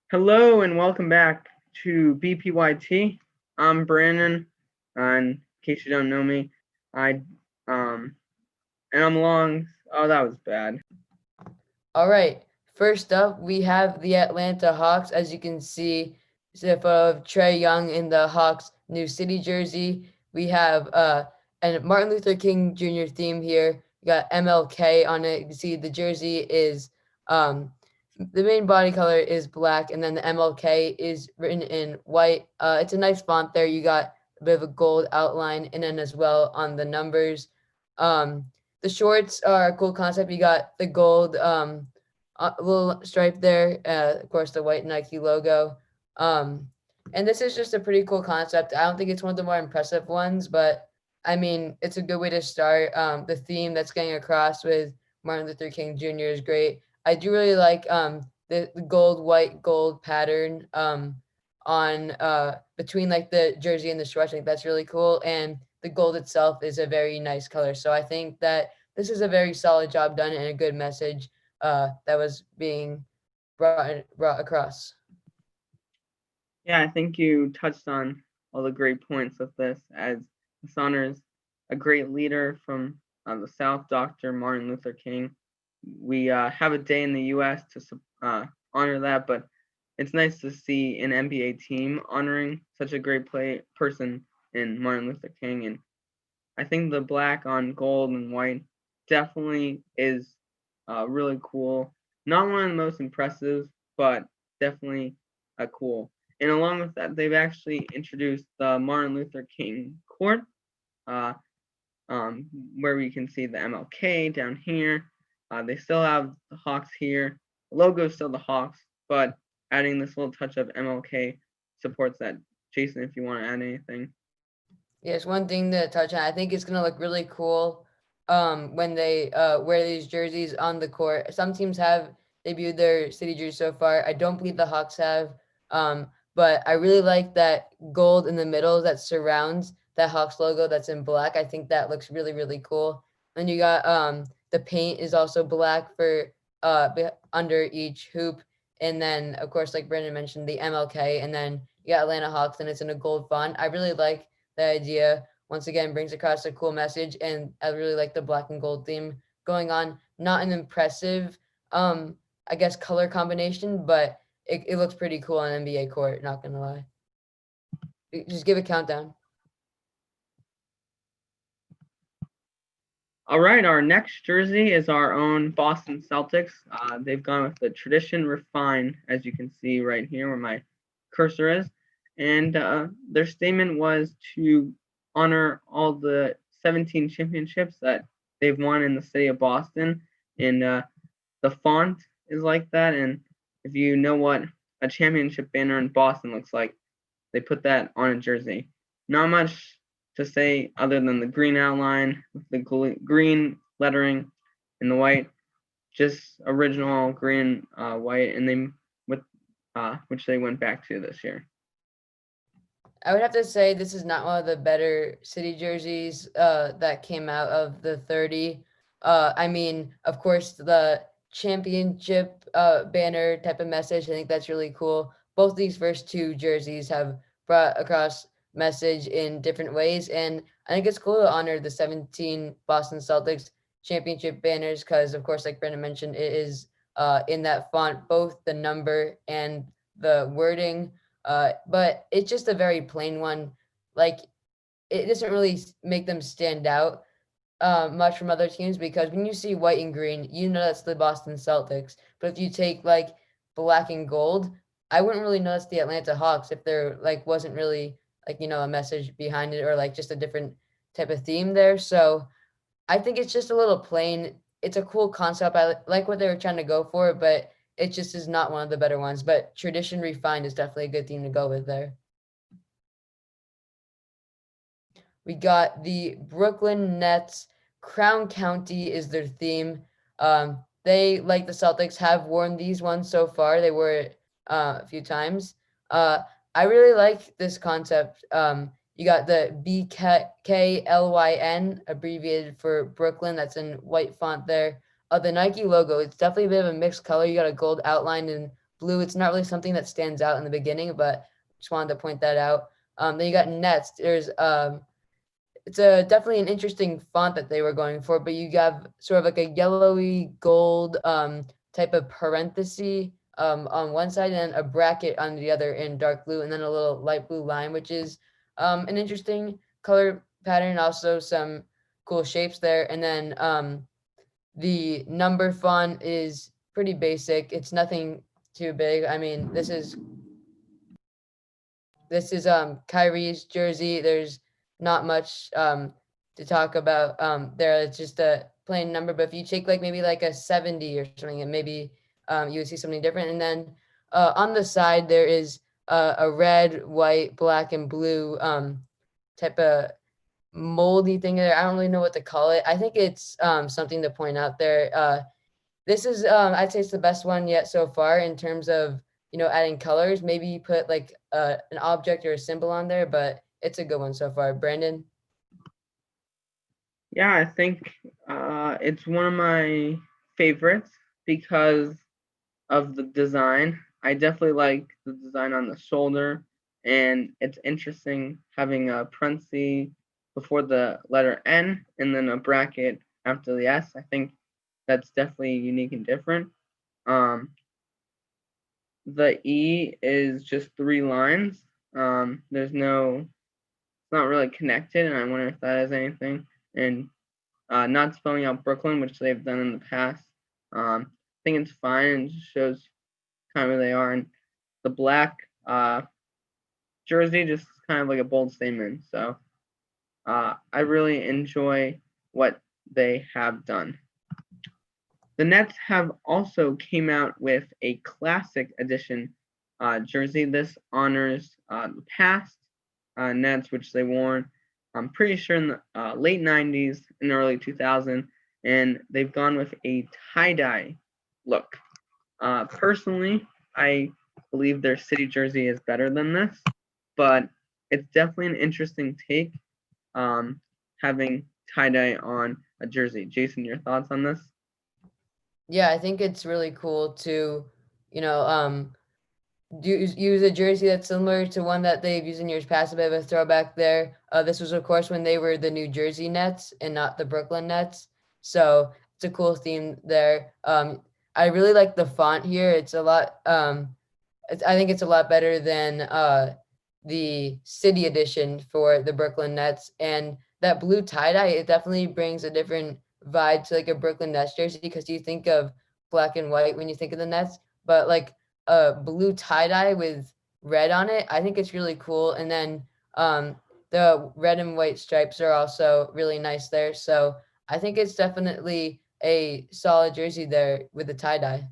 Hello and welcome back to BPYT. I'm Brandon, and in case you don't know me, I and I'm along. Oh, that was bad. All right. First up, we have the Atlanta Hawks. As you can see, it's a photo of Trey Young in the Hawks' new city jersey. We have a Martin Luther King Jr. theme here. You got MLK on it. You can see the jersey is the main body color is black, and then the MLK is written in white. It's a nice font there. You got a bit of a gold outline, and then as well on the numbers. Um, the shorts are a cool concept. You got the gold little stripe there. Of course, the white Nike logo. Um, and this is just a pretty cool concept. I don't think it's one of the more impressive ones, but I mean, it's a good way to start. The theme that's getting across with Martin Luther King Jr. is great. I do really like the gold, white, gold pattern on between like the jersey and the shorts. I think that's really cool. And the gold itself is a very nice color. So I think that this is a very solid job done and a good message that was being brought across. Yeah, I think you touched on all the great points of this, as this honors a great leader from the South, Dr. Martin Luther King. We have a day in the U.S. to honor that, but it's nice to see an NBA team honoring such a great person in Martin Luther King. And I think the black on gold and white definitely is really cool. Not one of the most impressive, but definitely cool. And along with that, they've actually introduced the Martin Luther King Court, uh, where we can see the MLK down here. They still have the Hawks here. The logo is still the Hawks, but adding this little touch of MLK supports that. Jason, if you want to add anything. Yes, one thing to touch on. I think it's gonna look really cool when they wear these jerseys on the court. Some teams have debuted their city jerseys so far. I don't believe the Hawks have. But I really like that gold in the middle that surrounds that Hawks logo that's in black. I think that looks really, really cool. And you got the paint is also black for under each hoop. And then of course, like Brandon mentioned, the MLK, and then you got Atlanta Hawks, and it's in a gold font. I really like the idea. Once again, brings across a cool message, and I really like the black and gold theme going on. Not an impressive, I guess, color combination, but it looks pretty cool on NBA court. Not gonna lie. Just give a countdown. All right, our next jersey is our own Boston Celtics. They've gone with the tradition refined, as you can see right here where my cursor is. And their statement was to honor all the 17 championships that they've won in the city of Boston. And the font is like that. And if you know what a championship banner in Boston looks like, they put that on a jersey. Not much to say other than the green outline with the green lettering and the white, just original green, white, and they with which they went back to this year. I would have to say this is not one of the better city jerseys that came out of the 30. I mean, of course, the championship banner type of message, I think that's really cool. Both these first two jerseys have brought across message in different ways. And I think it's cool to honor the 17 Boston Celtics championship banners because, of course, like Brendan mentioned, it is in that font, both the number and the wording, but it's just a very plain one. Like it doesn't really make them stand out much from other teams because when you see white and green, you know that's the Boston Celtics. But if you take like black and gold, I wouldn't really notice the Atlanta Hawks if there like wasn't really like a message behind it or like just a different type of theme there. So I think it's just a little plain. It's a cool concept. I like what they were trying to go for, but it just is not one of the better ones. But tradition refined is definitely a good theme to go with there. We got the Brooklyn Nets. Crown County is their theme. They, like the Celtics, have worn these ones so far. They wore it a few times. Uh, I really like this concept. You got the BKLYN, abbreviated for Brooklyn. That's in white font there. The Nike logo, it's definitely a bit of a mixed color. You got a gold outline and blue. It's not really something that stands out in the beginning, but just wanted to point that out. Then you got Nets. There's it's a definitely an interesting font that they were going for, but you have sort of like a yellowy gold type of parenthesis on one side and a bracket on the other in dark blue, and then a little light blue line, which is an interesting color pattern. Also some cool shapes there, and then the number font is pretty basic. It's nothing too big. I mean, this is Kyrie's jersey. There's not much to talk about there. It's just a plain number. But if you take like maybe like a 70 or something, and maybe you would see something different. And then on the side there is a red, white, black, and blue type of moldy thing there. I don't really know what to call it. I think it's something to point out there. This is I'd say it's the best one yet so far in terms of adding colors. Maybe you put like an object or a symbol on there, but it's a good one so far. Brandon? Yeah, I think it's one of my favorites because of the design. I definitely like the design on the shoulder, and it's interesting having a parenthesis before the letter N and then a bracket after the S. I think that's definitely unique and different. The E is just 3 lines. It's not really connected, and I wonder if that is anything. And not spelling out Brooklyn, which they've done in the past. I think it's fine and just shows kind of where they are. And the black jersey just kind of like a bold statement. So I really enjoy what they have done. The Nets have also came out with a classic edition jersey. This honors the past Nets, which they wore, I'm pretty sure, in the late 90s and early 2000s, and they've gone with a tie-dye look. Personally, I believe their city jersey is better than this, but it's definitely an interesting take having tie-dye on a jersey. Jason, your thoughts on this? Yeah, I think it's really cool to, you know, use a jersey that's similar to one that they've used in years past, a bit of a throwback there. This was, of course, when they were the New Jersey Nets and not the Brooklyn Nets. So it's a cool theme there. I really like the font here. It's a lot. I think it's a lot better than the City Edition for the Brooklyn Nets, and that blue tie dye. It definitely brings a different vibe to like a Brooklyn Nets jersey because you think of black and white when you think of the Nets, but like a blue tie dye with red on it, I think it's really cool. And then the red and white stripes are also really nice there. So I think it's definitely a solid jersey there with the tie dye.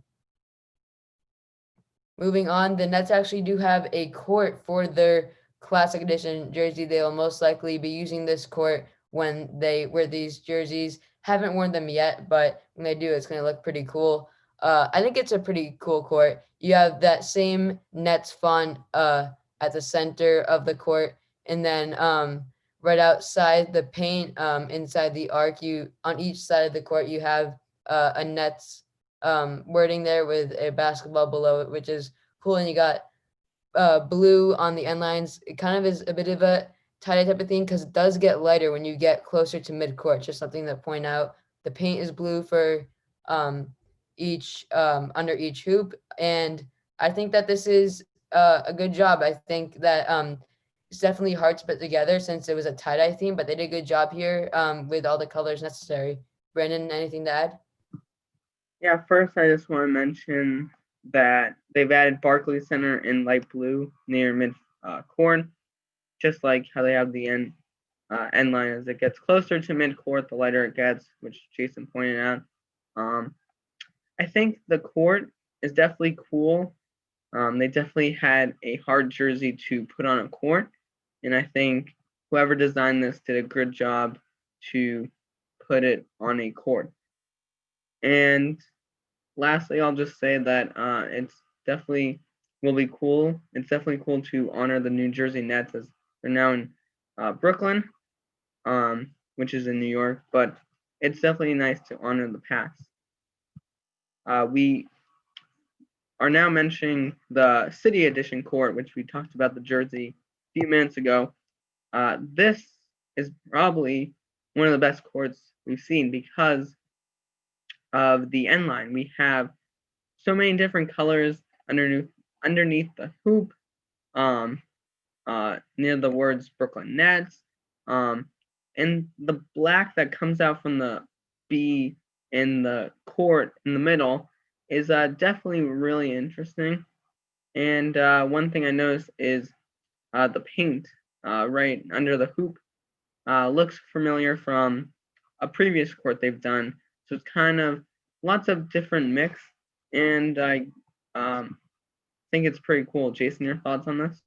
Moving on, the Nets actually do have a court for their Classic Edition jersey. They will most likely be using this court when they wear these jerseys. Haven't worn them yet, but when they do, it's going to look pretty cool. I think it's a pretty cool court. You have that same Nets font at the center of the court, and then right outside the paint, inside the arc, you on each side of the court, you have a Nets wording there with a basketball below it, which is cool. And you got blue on the end lines. It kind of is a bit of a tie-dye type of thing because it does get lighter when you get closer to mid-court. Just something to point out. The paint is blue for each under each hoop, and I think that this is a good job. I think that it's definitely hard to put together since it was a tie-dye theme, but they did a good job here with all the colors necessary. Brandon, anything to add? Yeah, first I just want to mention that they've added Barclays Center in light blue near mid court, just like how they have the end line. As it gets closer to mid court, the lighter it gets, which Jason pointed out. I think the court is definitely cool. They definitely had a hard jersey to put on a court, and I think whoever designed this did a good job to put it on a court. And lastly, I'll just say that it's definitely will be cool. It's definitely cool to honor the New Jersey Nets as they're now in Brooklyn, which is in New York. But it's definitely nice to honor the past. We are now mentioning the City Edition court, which we talked about the jersey a few minutes ago. This is probably one of the best courts we've seen because of the end line. We have so many different colors underneath the hoop, near the words Brooklyn Nets, and the black that comes out from the B in the court in the middle is definitely really interesting. And one thing I noticed is the paint right under the hoop looks familiar from a previous court they've done. So it's kind of lots of different mix, and I think it's pretty cool. Jason, your thoughts on this?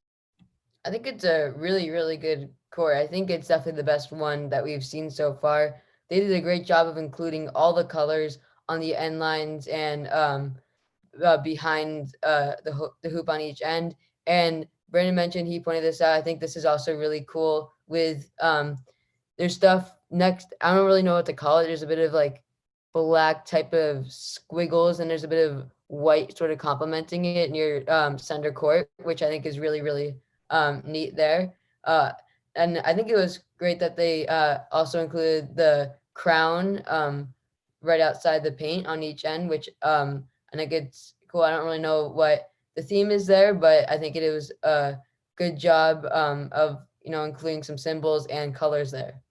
I think it's a really, really good core. I think it's definitely the best one that we've seen so far. They did a great job of including all the colors on the end lines and behind the hoop on each end. And Brandon mentioned he pointed this out. I think this is also really cool with there's stuff next. I don't really know what to call it. There's a bit of like black type of squiggles, and there's a bit of white sort of complementing it near center court, which I think is really, really neat there. Uh, and I think it was great that they also included the crown right outside the paint on each end, which I think it's cool. I don't really know what the theme is there, but I think it was a good job of including some symbols and colors there.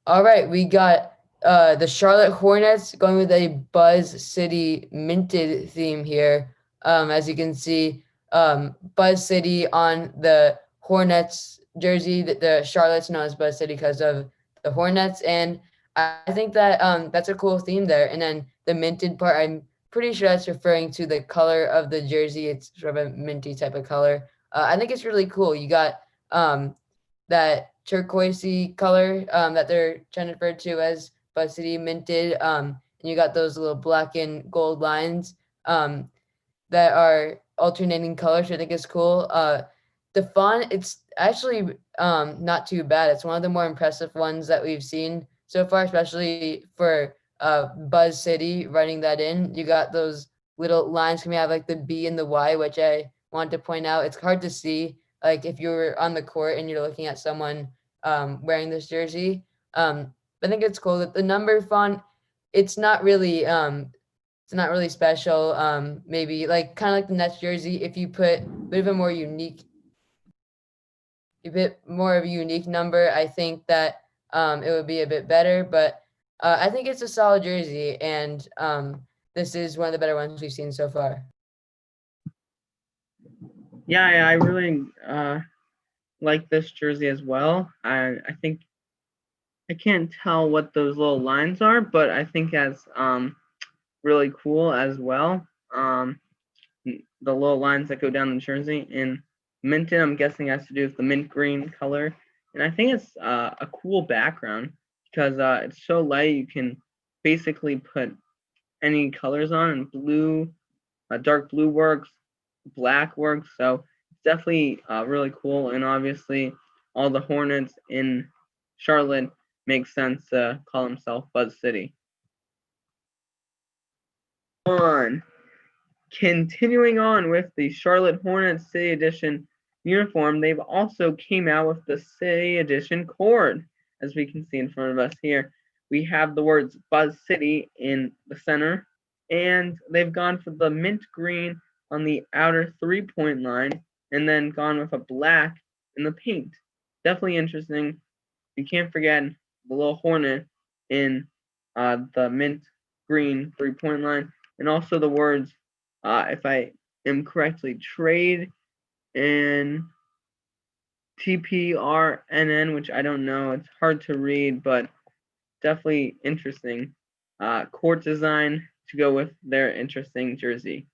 All right, we got the Charlotte Hornets going with a Buzz City minted theme here. As you can see, Buzz City on the Hornets jersey. The Charlotte's known as Buzz City because of the Hornets, and I think that that's a cool theme there. And then the minted part, I'm pretty sure that's referring to the color of the jersey. It's sort of a minty type of color. I think it's really cool. You got that turquoisey color that they're trying to refer to as Buzz City minted. And you got those little black and gold lines that are alternating colors, which I think is cool. The font, it's actually not too bad. It's one of the more impressive ones that we've seen so far, especially for Buzz City writing that in. You got those little lines coming out like the B and the Y, which I want to point out. It's hard to see, like if you're on the court and you're looking at someone wearing this jersey. I think it's cool that the number font, it's not really special. Maybe like kind of like the Nets jersey, if you put a bit of a more unique, a bit more of a unique number, I think that it would be a bit better. But I think it's a solid jersey, and this is one of the better ones we've seen so far. Yeah, I really like this jersey as well. I think I can't tell what those little lines are, but I think that's really cool as well. The little lines that go down the jersey, and minted, I'm guessing, has to do with the mint green color. And I think it's a cool background because it's so light you can basically put any colors on, and blue, dark blue works, black works. So it's definitely really cool. And obviously, all the Hornets in Charlotte makes sense to call himself Buzz City. Continuing on with the Charlotte Hornets City Edition uniform, they've also came out with the City Edition cord. As we can see in front of us here, we have the words Buzz City in the center, and they've gone for the mint green on the outer 3-point line, and then gone with a black in the paint. Definitely interesting. You can't forget the little hornet in the mint green 3-point line, and also the words, if I am correctly, trade and TPRNN, which I don't know. It's hard to read, but definitely interesting. Court design to go with their interesting jersey.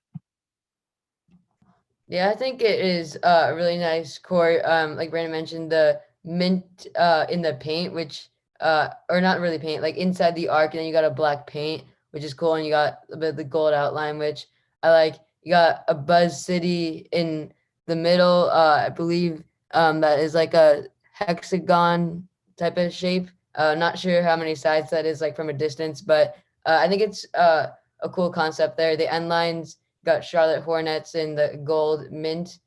Yeah, I think it is a really nice court. Like Brandon mentioned, the mint in the paint, which or not really paint, like inside the arc, and then you got a black paint, which is cool, and you got a bit of the gold outline, which I like. You got a Buzz City in the middle. I believe that is like a hexagon type of shape. Not sure how many sides that is like from a distance, but I think it's a a cool concept there. The end lines got Charlotte Hornets in the gold mint,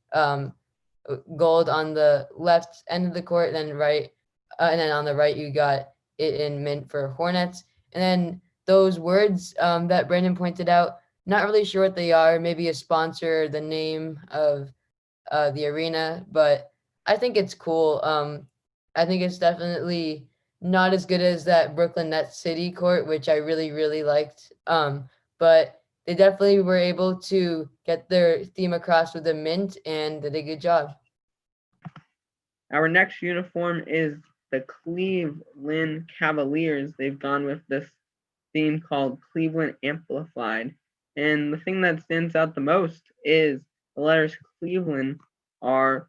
gold on the left end of the court, then right, and then on the right you got it in mint for Hornets. And then those words that Brandon pointed out, not really sure what they are. Maybe a sponsor, the name of the arena, but I think it's cool. I think it's definitely not as good as that Brooklyn Nets City court, which I really, really liked. But they definitely were able to get their theme across with the mint, and they did a good job. Our next uniform is the Cleveland Cavaliers. They've gone with this theme called Cleveland Amplified. And the thing that stands out the most is the letters Cleveland are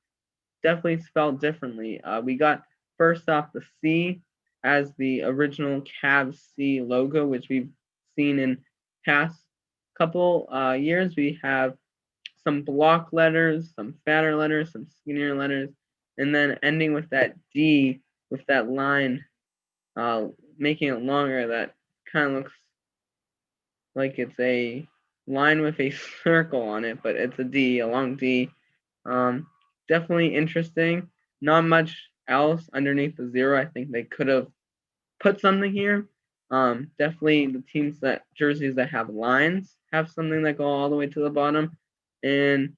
definitely spelled differently. We got first off the C as the original Cavs C logo, which we've seen in past couple years. We have some block letters, some fatter letters, some skinnier letters, and then ending with that D with that line, making it longer. That kind of looks like it's a line with a circle on it, but it's a D, a long D. Definitely interesting. Not much else underneath the zero. I think they could have put something here. Definitely the teams that jerseys that have lines have something that go all the way to the bottom. And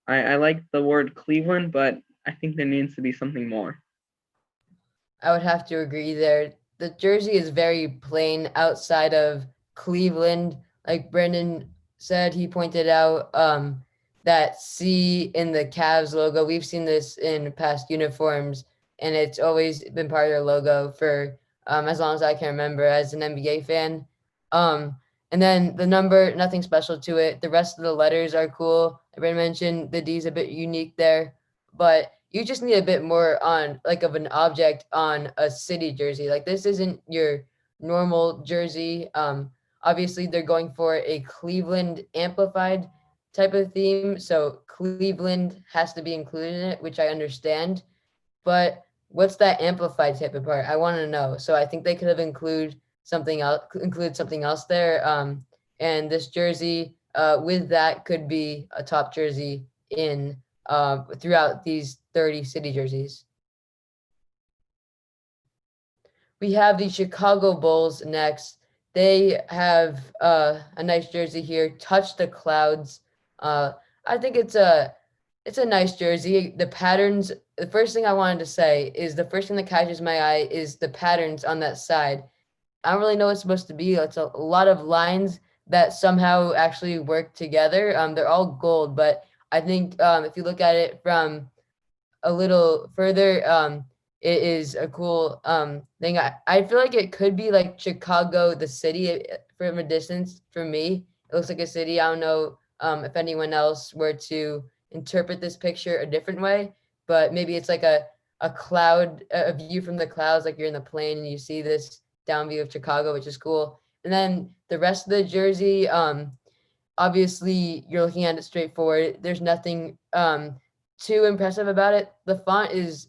I like the word Cleveland, but I think there needs to be something more. I would have to agree there. The jersey is very plain outside of Cleveland. Like Brendan said, he pointed out that C in the Cavs logo. We've seen this in past uniforms, and it's always been part of their logo for as long as I can remember as an NBA fan. And then the number, nothing special to it. The rest of the letters are cool. I already mentioned the D is a bit unique there, but you just need a bit more on like of an object on a city jersey. Like this isn't your normal jersey. Obviously they're going for a Cleveland amplified type of theme, so Cleveland has to be included in it, which I understand. But what's that amplified type of part? I want to know. So I think they could have include something else there. And this jersey with that could be a top jersey in throughout these 30 city jerseys. We have the Chicago Bulls next. They have a nice jersey here, Touch the Clouds. I think it's a nice jersey. The patterns, the first thing I wanted to say is the first thing that catches my eye is the patterns on that side. I don't really know what it's supposed to be. It's a lot of lines that somehow actually work together. They're all gold, but I think if you look at it from a little further, it is a cool thing. I feel like it could be like Chicago, the city, from a distance. For me, it looks like a city. I don't know if anyone else were to interpret this picture a different way, but maybe it's like a cloud, a view from the clouds, like you're in the plane and you see this down view of Chicago, which is cool. And then the rest of the jersey, obviously you're looking at it straightforward. There's nothing too impressive about it. The font is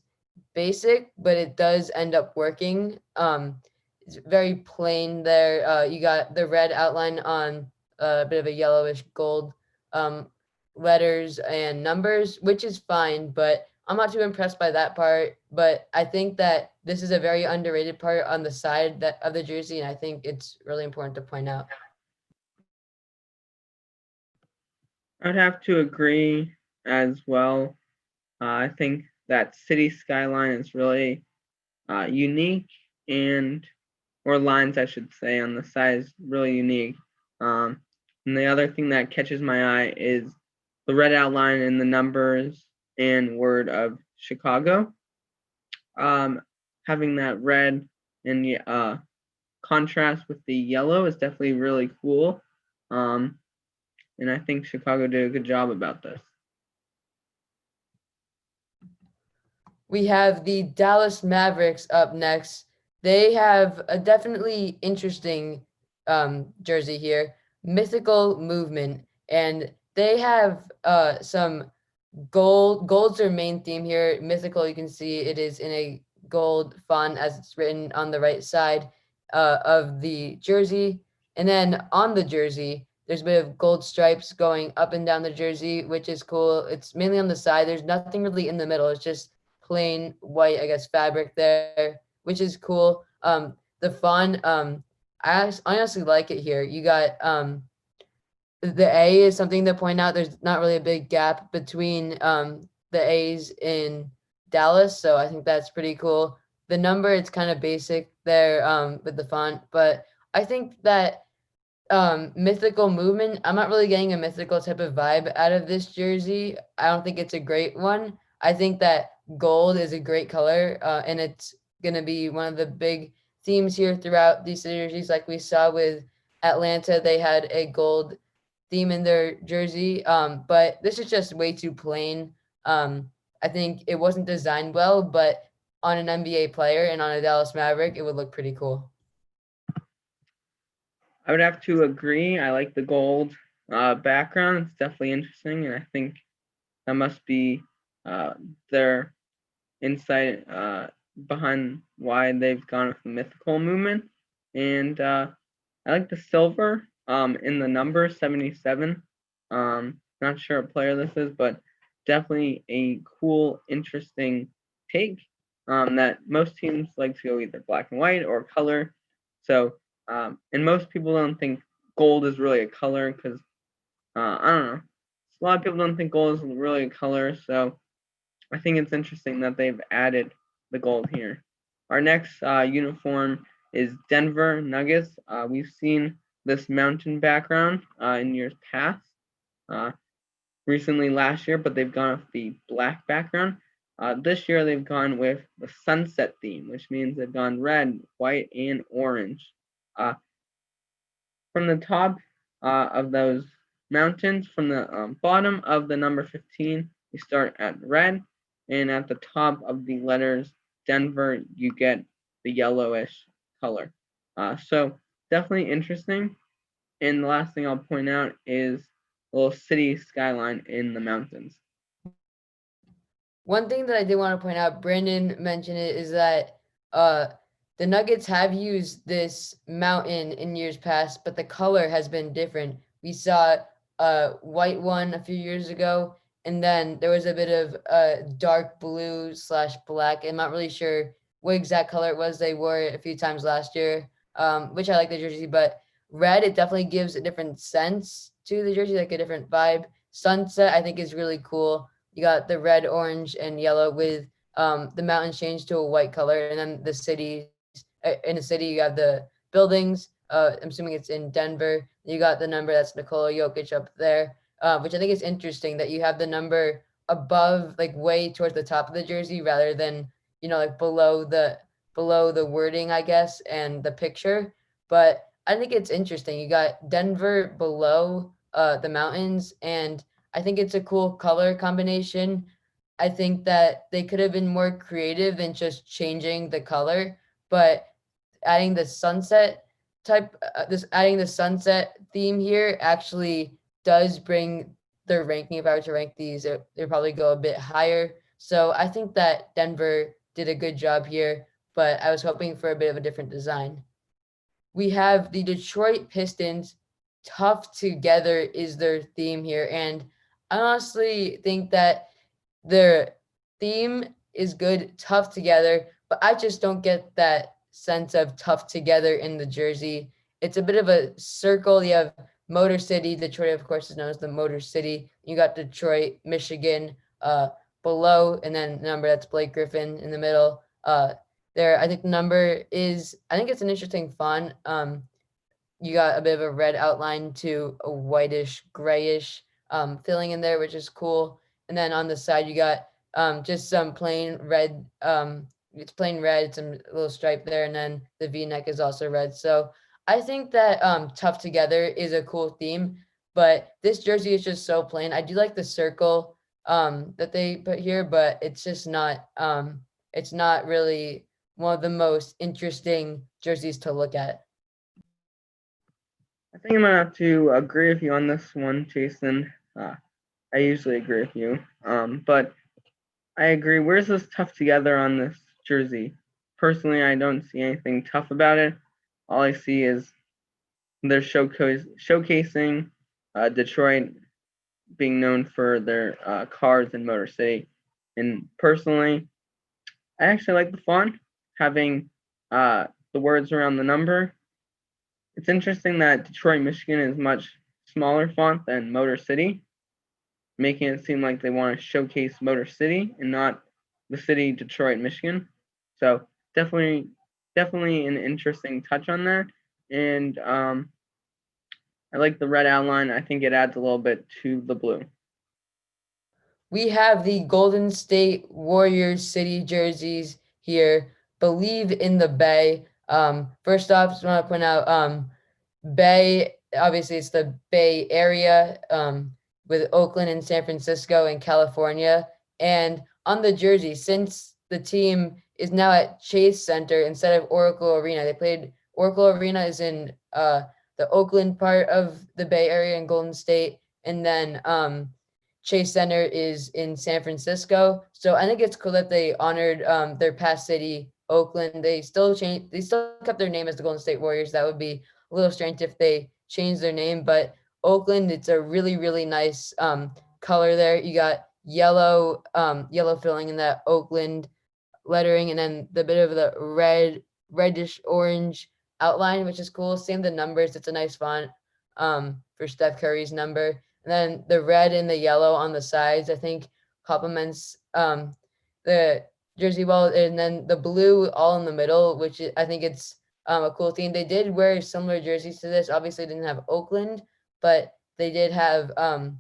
basic, but it does end up working. It's very plain there. You got the red outline on a bit of a yellowish gold letters and numbers, which is fine, but I'm not too impressed by that part. But I think that this is a very underrated part on the side that of the jersey, and I think it's really important to point out. I'd have to agree as well. I think that city skyline is really unique, and or lines I should say on the side is really unique. And the other thing that catches my eye is the red outline and the numbers and word of Chicago. Having that red and contrast with the yellow is definitely really cool. And I think Chicago did a good job about this. We have the Dallas Mavericks up next. They have a definitely interesting jersey here, Mythical Movement, and they have some gold. Gold's their main theme here. Mythical, you can see it is in a gold font as it's written on the right side of the jersey. And then on the jersey, there's a bit of gold stripes going up and down the jersey, which is cool. It's mainly on the side. There's nothing really in the middle. It's just plain white, I guess, fabric there, which is cool. The font, I honestly like it here. You got the A is something to point out. There's not really a big gap between the A's in Dallas, so I think that's pretty cool. The number, it's kind of basic there with the font, but I think that mythical movement, I'm not really getting a mythical type of vibe out of this jersey. I don't think it's a great one. I think that gold is a great color, and it's gonna be one of the big themes here throughout these jerseys. Like we saw with Atlanta, they had a gold theme in their jersey. But this is just way too plain. I think it wasn't designed well, but on an NBA player and on a Dallas Maverick, it would look pretty cool. I would have to agree. I like the gold background. It's definitely interesting, and I think that must be their insight behind why they've gone with the mythical movement. And I like the silver in the number 77. Not sure what player this is, but definitely a cool, interesting take that most teams like to go either black and white or color. So, and most people don't think gold is really a color because I don't know. A lot of people don't think gold is really a color. So I think it's interesting that they've added the gold here. Our next uniform is Denver Nuggets. We've seen this mountain background in years past, recently last year, but they've gone with the black background. This year they've gone with the sunset theme, which means they've gone red, white, and orange. From the top of those mountains, from the bottom of the number 15, you start at red, and at the top of the letters Denver, you get the yellowish color. So definitely interesting. And the last thing I'll point out is a little city skyline in the mountains. One thing that I did want to point out, Brandon mentioned it, is that the Nuggets have used this mountain in years past, but the color has been different. We saw a white one a few years ago, and then there was a bit of dark blue slash black. I'm not really sure what exact color it was. They wore it a few times last year, which I like the jersey, but red, it definitely gives a different sense to the jersey, like a different vibe. Sunset, I think, is really cool. You got the red, orange, and yellow with the mountains changed to a white color, and then the cities. In the city, you have the buildings. I'm assuming it's in Denver. You got the number that's Nikola Jokic up there, which I think is interesting that you have the number above, like way towards the top of the jersey, rather than like below the wording, I guess, and the picture. But I think it's interesting. You got Denver below the mountains, and I think it's a cool color combination. I think that they could have been more creative than just changing the color, but adding the sunset adding the sunset theme here actually does bring their ranking. If I were to rank these, they'd probably go a bit higher. So I think that Denver did a good job here, but I was hoping for a bit of a different design. We have the Detroit Pistons. Tough together is their theme here, and I honestly think that their theme is good, tough together, but I just don't get that sense of tough together in the jersey. It's a bit of a circle. You have Motor City. Detroit, of course, is known as the Motor City. You got Detroit, Michigan below, and then the number that's Blake Griffin in the middle. There, I think the number is, I think it's an interesting font. You got a bit of a red outline to a whitish, grayish filling in there, which is cool. And then on the side, you got just some plain red. It's plain red, some little stripe there, and then the V-neck is also red. So I think that Tough Together is a cool theme, but this jersey is just so plain. I do like the circle that they put here, but it's just not. It's not really one of the most interesting jerseys to look at. I think I'm gonna have to agree with you on this one, Jason. I usually agree with you, but I agree. Where's this tough together on this jersey? Personally, I don't see anything tough about it. All I see is they're showcasing Detroit being known for their cars and Motor City. And personally, I actually like the font, having the words around the number. It's interesting that Detroit, Michigan is much smaller font than Motor City, making it seem like they want to showcase Motor City and not the city Detroit, Michigan. So definitely an interesting touch on that. And I like the red outline. I think it adds a little bit to the blue. We have the Golden State Warriors city jerseys here. Believe in the Bay. First off, just want to point out Bay, obviously it's the Bay Area, with Oakland and San Francisco and California. And on the jersey, since the team is now at Chase Center instead of Oracle Arena, they played Oracle Arena is in the Oakland part of the Bay Area in Golden State, and then Chase Center is in San Francisco. So I think it's cool that they honored their past city, Oakland. They still kept their name as the Golden State Warriors. That would be a little strange if they changed their name, but Oakland, it's a really, really nice color there. You got yellow filling in that Oakland lettering, and then the bit of the reddish orange outline, which is cool. Same the numbers. It's a nice font for Steph Curry's number. And then the red and the yellow on the sides, I think complements the jersey well. And then the blue all in the middle, which I think it's a cool theme. They did wear similar jerseys to this. Obviously, didn't have Oakland, but they did have. I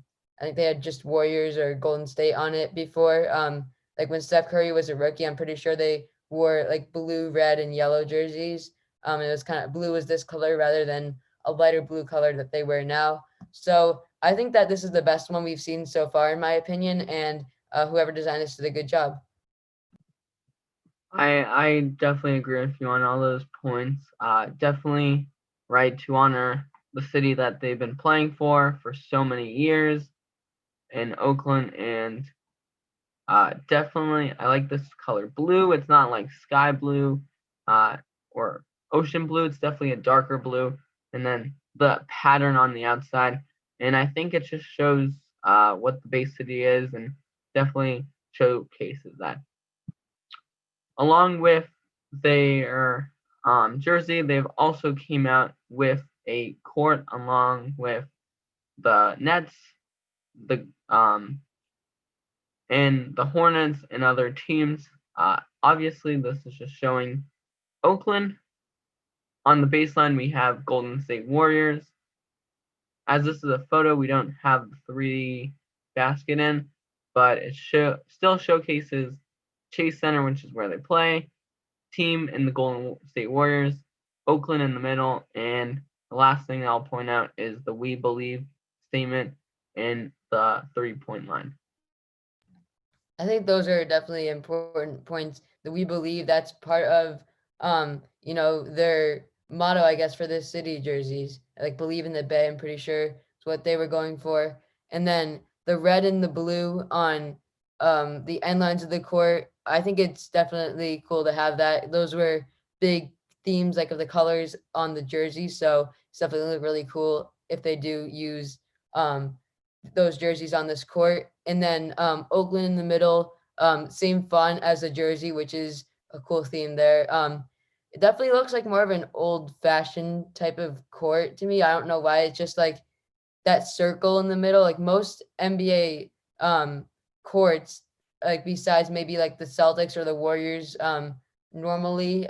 think they had just Warriors or Golden State on it before. Like when Steph Curry was a rookie, I'm pretty sure they wore like blue, red, and yellow jerseys. And it was kind of blue was this color rather than a lighter blue color that they wear now. So I think that this is the best one we've seen so far, in my opinion, and whoever designed this did a good job. I definitely agree with you on all those points. Definitely right to honor the city that they've been playing for so many years in Oakland, and definitely I like this color blue. It's not like sky blue or ocean blue. It's definitely a darker blue, and then the pattern on the outside. And I think it just shows what the base city is, and definitely showcases that. Along with their jersey, they've also came out with a court along with the Nets, the and the Hornets and other teams. Obviously, this is just showing Oakland. On the baseline, we have Golden State Warriors. As this is a photo, we don't have the 3D basket in, but it still showcases Chase Center, which is where they play, team in the Golden State Warriors, Oakland in the middle, and the last thing I'll point out is the "We Believe" statement in the 3-point line. I think those are definitely important points that we believe that's part of, their motto, I guess, for the city jerseys. Like believe in the Bay, I'm pretty sure it's what they were going for. And then the red and the blue on the end lines of the court. I think it's definitely cool to have that. Those were big themes like of the colors on the jersey. So it's definitely look really cool if they do use those jerseys on this court. And then Oakland in the middle, same font as the jersey, which is a cool theme there. It definitely looks like more of an old-fashioned type of court to me. I don't know why. It's just like that circle in the middle. Like most NBA courts, like besides maybe like the Celtics or the Warriors, normally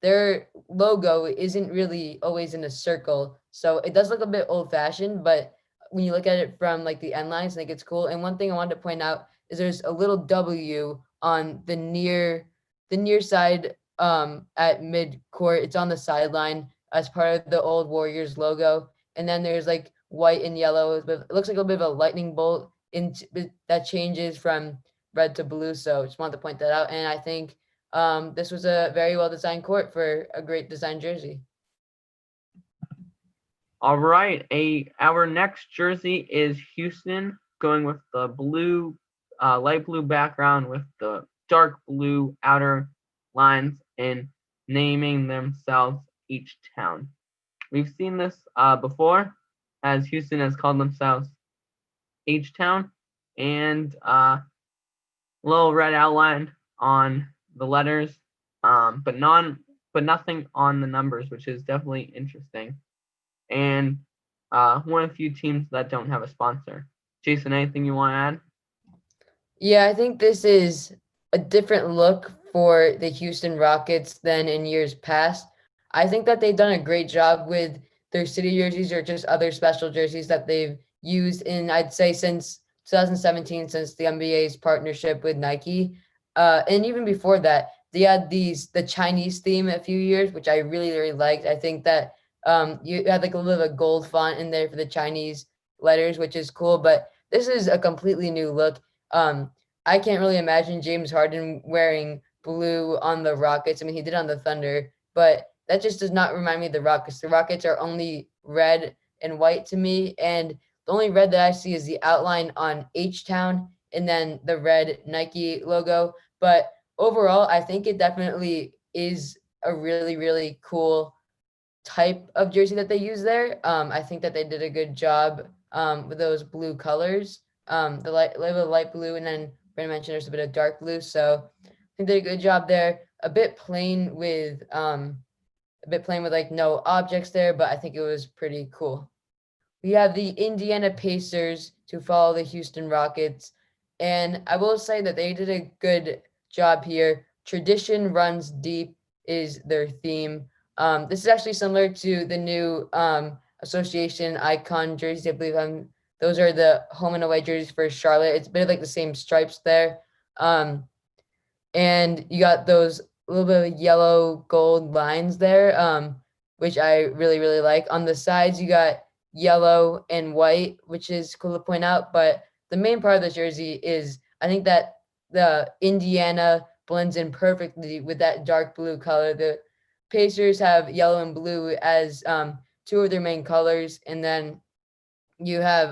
their logo isn't really always in a circle. So it does look a bit old-fashioned, but when you look at it from like the end lines, I think it's cool. And one thing I wanted to point out is there's a little W on the near side at mid court. It's on the sideline as part of the old Warriors logo. And then there's like white and yellow, but it looks like a little bit of a lightning bolt that changes from red to blue. So just wanted to point that out. And I think this was a very well designed court for a great design jersey. All right, our next jersey is Houston, going with the blue, light blue background with the dark blue outer lines and naming themselves each town. we've seen this before, as Houston has called themselves H-Town, and little red outline on the letters, but nothing on the numbers, which is definitely interesting. And one of the few teams that don't have a sponsor. Jason, anything you want to add? Yeah, I think this is a different look for the Houston Rockets than in years past. I think that they've done a great job with their city jerseys or just other special jerseys that they've used in, I'd say, since 2017, since the NBA's partnership with Nike. And even before that, they had the Chinese theme a few years, which I really, really liked. I think that you had like a little bit of a gold font in there for the Chinese letters, which is cool. But this is a completely new look. I can't really imagine James Harden wearing blue on the Rockets. I mean, he did on the Thunder, but that just does not remind me of the Rockets. The Rockets are only red and white to me, and the only red that I see is the outline on H Town and then the red Nike logo. But overall, I think it definitely is a really, really cool type of jersey that they use there. I think that they did a good job with those blue colors. The little light blue, and then Brandon mentioned there's a bit of dark blue. So I think they did a good job there. A bit plain with like no objects there, but I think it was pretty cool. We have the Indiana Pacers to follow the Houston Rockets. And I will say that they did a good job here. Tradition runs deep is their theme. This is actually similar to the new association icon jerseys. I believe those are the home and away jerseys for Charlotte. It's a bit of like the same stripes there. Um, and you got those little bit of yellow gold lines there, which I really really like. On the sides, you got yellow and white, which is cool to point out. But the main part of the jersey is I think that the Indiana blends in perfectly with that dark blue color. The Pacers have yellow and blue as two of their main colors, and then you have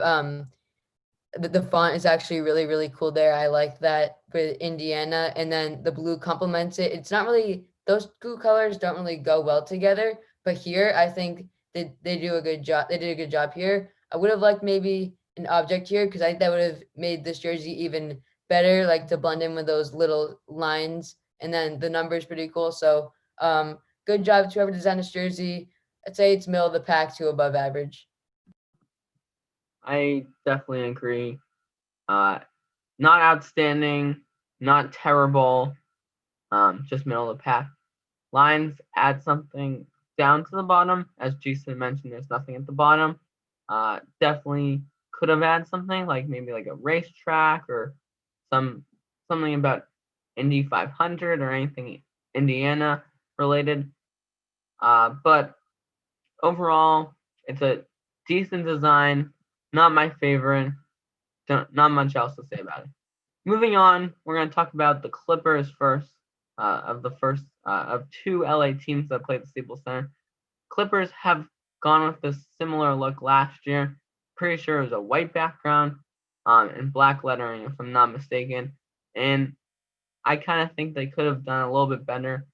the font is actually really really cool there. I like that with Indiana, and then the blue complements it. It's not really those two colors don't really go well together, but here I think they do a good job. They did a good job here. I would have liked maybe an object here because I think that would have made this jersey even better, like to blend in with those little lines, and then the number is pretty cool. So good job to whoever designed this jersey. I'd say it's middle of the pack to above average. I definitely agree. Uh, Not outstanding, not terrible, just middle of the pack. Lines add something down to the bottom. As Jason mentioned, there's nothing at the bottom. Definitely could have added something like maybe like a racetrack or something about Indy 500 or anything Indiana related. But overall, it's a decent design. Not my favorite. Not much else to say about it. Moving on, we're going to talk about the Clippers first. Of two LA teams that played the Staples Center. Clippers have gone with this similar look last year. Pretty sure it was a white background and black lettering, if I'm not mistaken. And I kind of think they could have done a little bit better.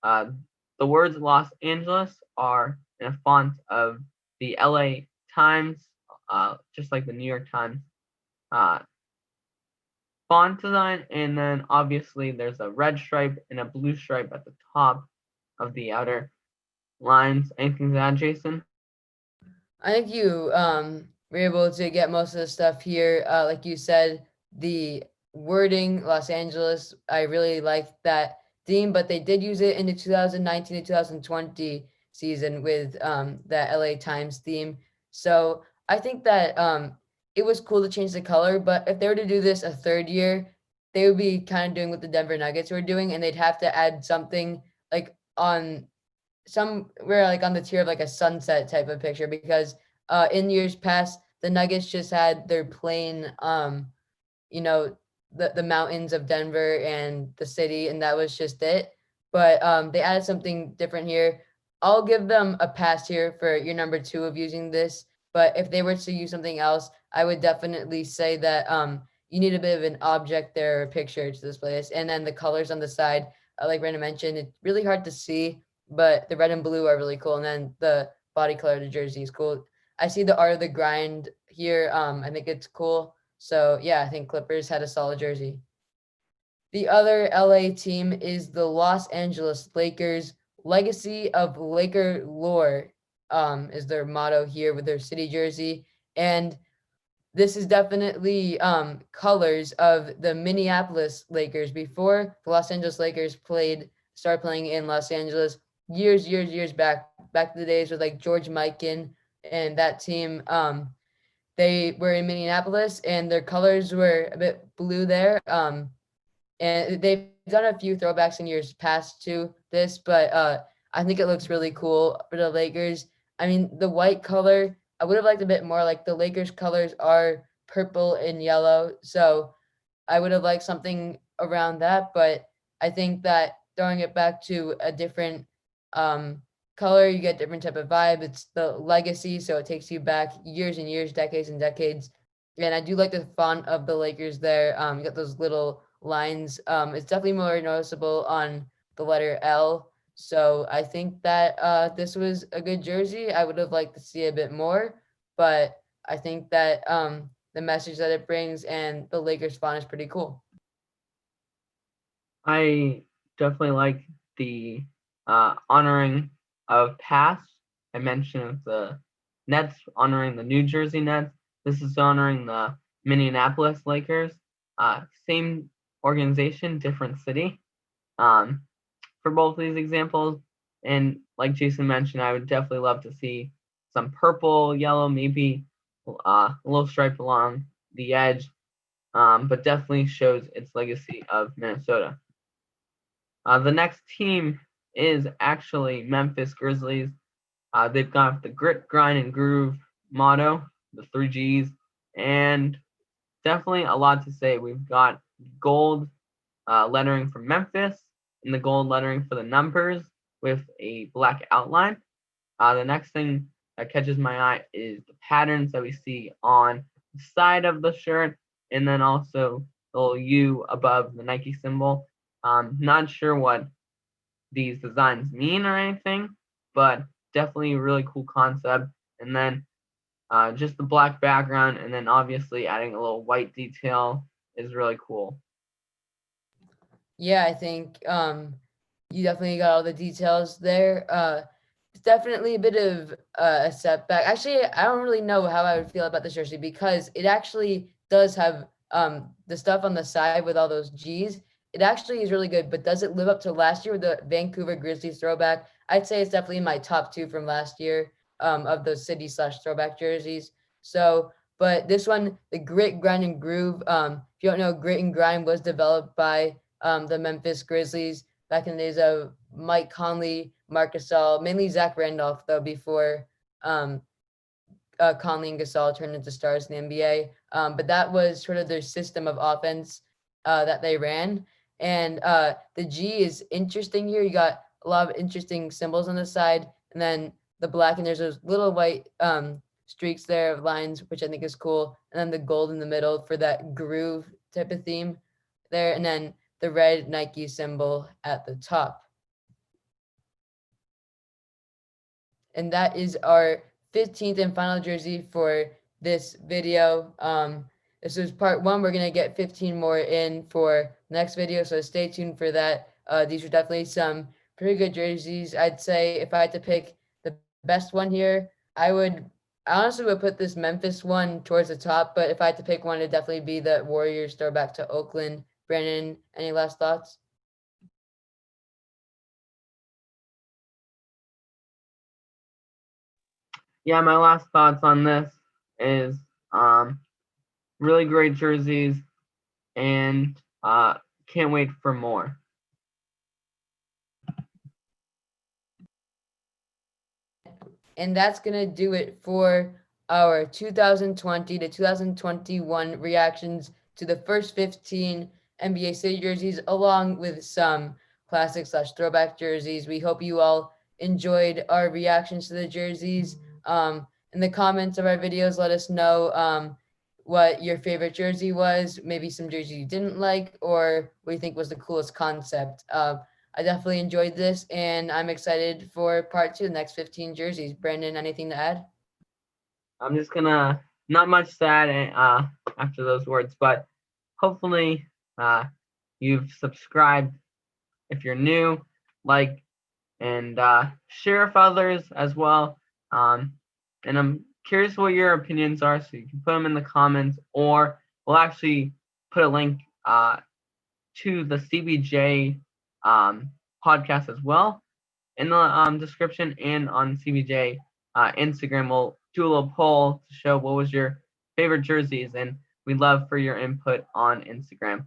The words Los Angeles are in a font of the LA Times, just like the New York Times font design, and then obviously there's a red stripe and a blue stripe at the top of the outer lines. Anything to add, Jason? I think you were able to get most of the stuff here. Like you said, the wording Los Angeles, I really liked that theme, but they did use it in the 2019 to 2020 season with the LA Times theme. So I think that it was cool to change the color, but if they were to do this a third year, they would be kind of doing what the Denver Nuggets were doing, and they'd have to add something like on somewhere like on the tier of like a sunset type of picture because in years past the Nuggets just had their plain you know the mountains of Denver and the city, and that was just it. But they added something different here. I'll give them a pass here for your number two of using this. But if they were to use something else, I would definitely say that you need a bit of an object there, a picture to display this, and then the colors on the side. Like Brandon mentioned, it's really hard to see, but the red and blue are really cool. And then the body color of the jersey is cool. I see the art of the grind here. I think it's cool. So yeah, I think Clippers had a solid jersey. The other LA team is the Los Angeles Lakers. Legacy of Laker lore is their motto here with their city jersey. And this is definitely colors of the Minneapolis Lakers before the Los Angeles Lakers started playing in Los Angeles years back to the days with like George Mikan and that team. They were in Minneapolis and their colors were a bit blue there. And they've done a few throwbacks in years past to this, but I think it looks really cool for the Lakers. I mean, the white color, I would have liked a bit more. Like the Lakers colors are purple and yellow, so I would have liked something around that. But I think that throwing it back to a different um, color, you get different type of vibe. It's the legacy, so it takes you back years and years, decades and decades. And I do like the font of the Lakers there. You got those little lines. It's definitely more noticeable on the letter L. So I think that this was a good jersey. I would have liked to see a bit more, but I think that the message that it brings and the Lakers font is pretty cool. I definitely like the honoring of past. I mentioned the Nets honoring the New Jersey Nets. This is honoring the Minneapolis Lakers. Same organization, different city. For both of these examples, and like Jason mentioned, I would definitely love to see some purple, yellow, maybe a little stripe along the edge, but definitely shows its legacy of Minnesota. The next team is actually Memphis Grizzlies. They've got the grit, grind, and groove motto, the 3 Gs, and definitely a lot to say. We've got gold lettering from Memphis and the gold lettering for the numbers with a black outline. The next thing that catches my eye is the patterns that we see on the side of the shirt and then also the little U above the Nike symbol. Not sure what these designs mean or anything, but definitely a really cool concept. And then just the black background, and then obviously adding a little white detail is really cool. Yeah, I think you definitely got all the details there. It's definitely a bit of a setback. Actually, I don't really know how I would feel about this jersey because it actually does have the stuff on the side with all those G's. It actually is really good, but does it live up to last year with the Vancouver Grizzlies throwback? I'd say it's definitely my top two from last year of those city/throwback jerseys. So, but this one, the grit, grind, and groove. If you don't know, grit and grind was developed by the Memphis Grizzlies back in the days of Mike Conley, Marc Gasol, mainly Zach Randolph, though, before Conley and Gasol turned into stars in the NBA. But that was sort of their system of offense that they ran. And the G is interesting here. You got a lot of interesting symbols on the side, and then the black, and there's those little white streaks there of lines, which I think is cool. And then the gold in the middle for that groove type of theme there. And then the red Nike symbol at the top. And that is our 15th and final jersey for this video. This is part one. We're going to get 15 more in for next video, so stay tuned for that. These are definitely some pretty good jerseys. I'd say if I had to pick the best one here, I honestly would put this Memphis one towards the top, but if I had to pick one, it'd definitely be the Warriors throwback to Oakland. Brandon, any last thoughts? Yeah, my last thoughts on this is really great jerseys and can't wait for more. And that's going to do it for our 2020 to 2021 reactions to the first 15 NBA City jerseys, along with some classic/throwback jerseys. We hope you all enjoyed our reactions to the jerseys. In the comments of our videos, let us know what your favorite jersey was, maybe some jersey you didn't like, or what you think was the coolest concept. I definitely enjoyed this, and I'm excited for part two, the next 15 jerseys. Brandon, anything to add? I'm just gonna not much to add after those words, but hopefully you've subscribed if you're new, like and share with others as well. And I'm curious what your opinions are, so you can put them in the comments, or we'll actually put a link to the CBJ podcast as well in the description, and on CBJ Instagram. We'll do a little poll to show what was your favorite jerseys, and we'd love for your input on Instagram.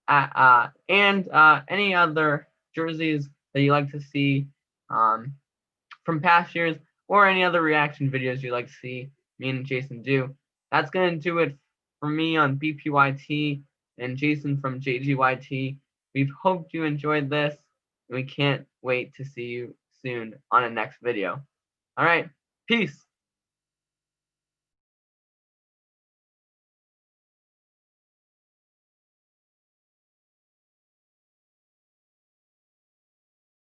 And any other jerseys that you like to see from past years, or any other reaction videos you'd like to see me and Jason do. That's going to do it for me on BPYT and Jason from JGYT. We hope you enjoyed this, and we can't wait to see you soon on a next video. All right, peace.